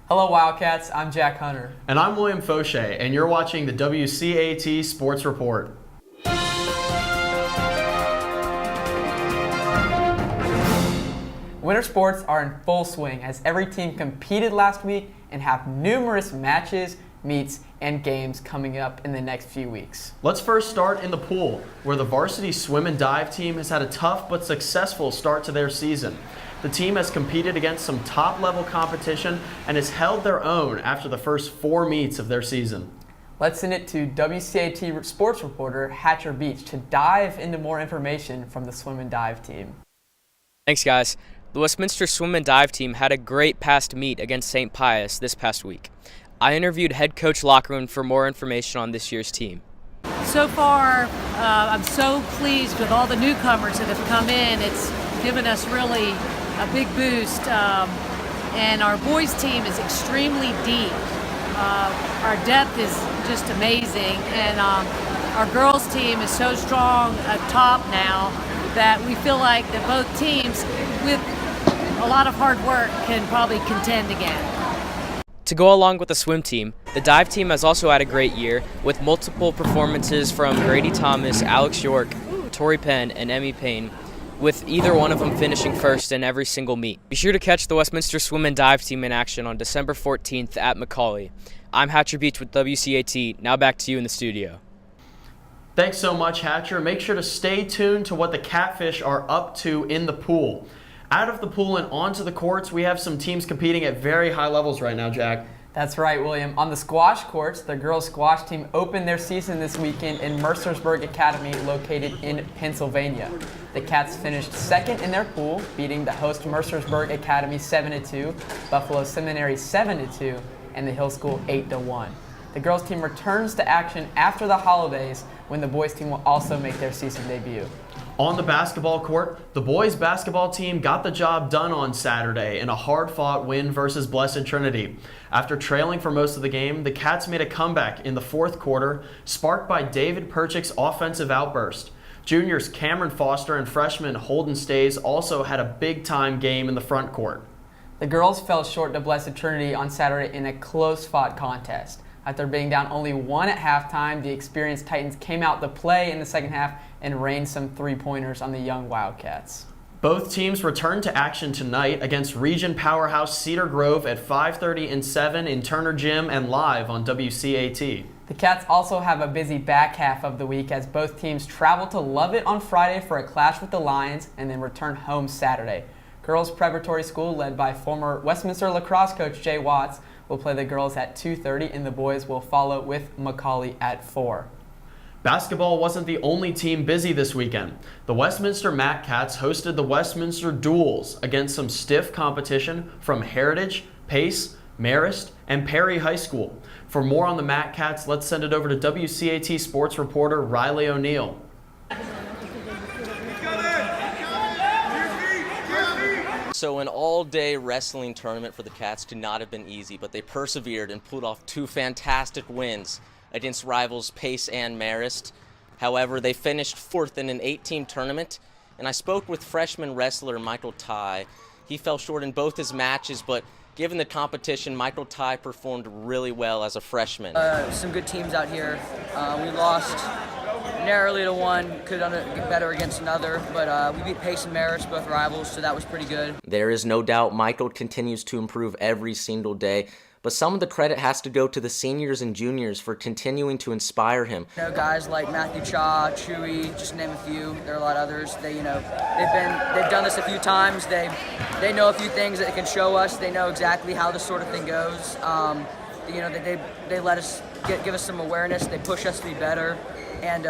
Hello Wildcats, I'm Jack Hunter. And I'm William Foshee, and you're watching the WCAT Sports Report. Winter sports are in full swing as every team competed last week and have numerous matches, meets, and games coming up in the next few weeks. Let's first start in the pool, where the varsity swim and dive team has had a tough but successful start to their season. The team has competed against some top-level competition and has held their own after the first 4 meets of their season. Let's send it to WCAT sports reporter Hatcher Beach to dive into more information from the swim and dive team. Thanks, guys. The Westminster swim and dive team had a great past meet against St. Pius this past week. I interviewed head coach Loughran for more information on this year's team. So far, I'm so pleased with all the newcomers that have come in. It's given us really a big boost, and our boys team is extremely deep. Our depth is just amazing, and our girls team is so strong up top now that we feel like that both teams, with a lot of hard work, can probably contend again. To go along with the swim team, the dive team has also had a great year with multiple performances from Grady Thomas, Alex York, Tori Penn, and Emmy Payne, with either one of them finishing first in every single meet. Be sure to catch the Westminster swim and dive team in action on December 14th at Macaulay. I'm Hatcher Beach with WCAT. Now back to you in the studio. Thanks so much, Hatcher. Make sure to stay tuned to what the Catfish are up to in the pool. Out of the pool and onto the courts, we have some teams competing at very high levels right now, Jack. That's right, William. On the squash courts, the girls squash team opened their season this weekend in Mercersburg Academy, located in Pennsylvania. The Cats finished second in their pool, beating the host Mercersburg Academy 7-2, Buffalo Seminary 7-2, and the Hill School 8-1. The girls team returns to action after the holidays, when the boys team will also make their season debut. On the basketball court, the boys basketball team got the job done on Saturday in a hard-fought win versus Blessed Trinity. After trailing for most of the game, the Cats made a comeback in the fourth quarter, sparked by David Perchick's offensive outburst. Juniors Cameron Foster and freshman Holden Stays also had a big-time game in the front court. The girls fell short to Blessed Trinity on Saturday in a close-fought contest. After being down only 1 at halftime, the experienced Titans came out to play in the second half and rained some three-pointers on the young Wildcats. Both teams return to action tonight against region powerhouse Cedar Grove at 5:30 and 7 in Turner Gym and live on WCAT. The Cats also have a busy back half of the week as both teams travel to Lovett on Friday for a clash with the Lions and then return home Saturday. Girls Preparatory School, led by former Westminster lacrosse coach Jay Watts, will play the girls at 2:30 and the boys will follow with Macaulay at 4. Basketball wasn't the only team busy this weekend. The Westminster Matt Cats hosted the Westminster Duels against some stiff competition from Heritage, Pace, Marist, and Perry High School. For more on the Matt Cats, let's send it over to WCAT sports reporter Reilly O'Neill. So an all-day wrestling tournament for the Cats could not have been easy, but they persevered and pulled off 2 fantastic wins against rivals Pace and Marist. However, they finished 4th in an 8-team tournament, and I spoke with freshman wrestler Michael Ty. He fell short in both his matches, but given the competition, Michael Ty performed really well as a freshman. Some good teams out here. We lost narrowly to one, could have done it better against another, but we beat Pace and Marist, both rivals, so that was pretty good. There is no doubt Michael continues to improve every single day, but some of the credit has to go to the seniors and juniors for continuing to inspire him. You know, guys like Matthew Cha, Chewy, just to name a few. There are a lot of others. They've done this a few times. They know a few things that they can show us. They know exactly how this sort of thing goes. They let us give us some awareness. They push us to be better. And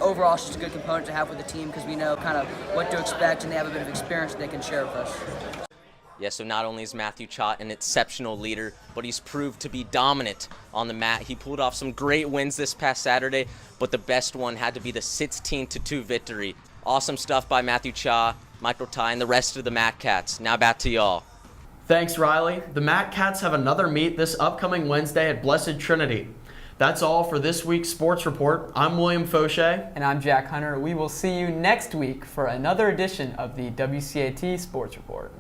overall, it's just a good component to have with the team because we know kind of what to expect, and they have a bit of experience that they can share with us. Yeah, so not only is Matthew Cha an exceptional leader, but he's proved to be dominant on the mat. He pulled off some great wins this past Saturday, but the best one had to be the 16-2 victory. Awesome stuff by Matthew Cha, Michael Ty, and the rest of the Matt Cats. Now back to y'all. Thanks, Reilly. The Matt Cats have another meet this upcoming Wednesday at Blessed Trinity. That's all for this week's Sports Report. I'm William Foshee. And I'm Jack Hunter. We will see you next week for another edition of the WCAT Sports Report.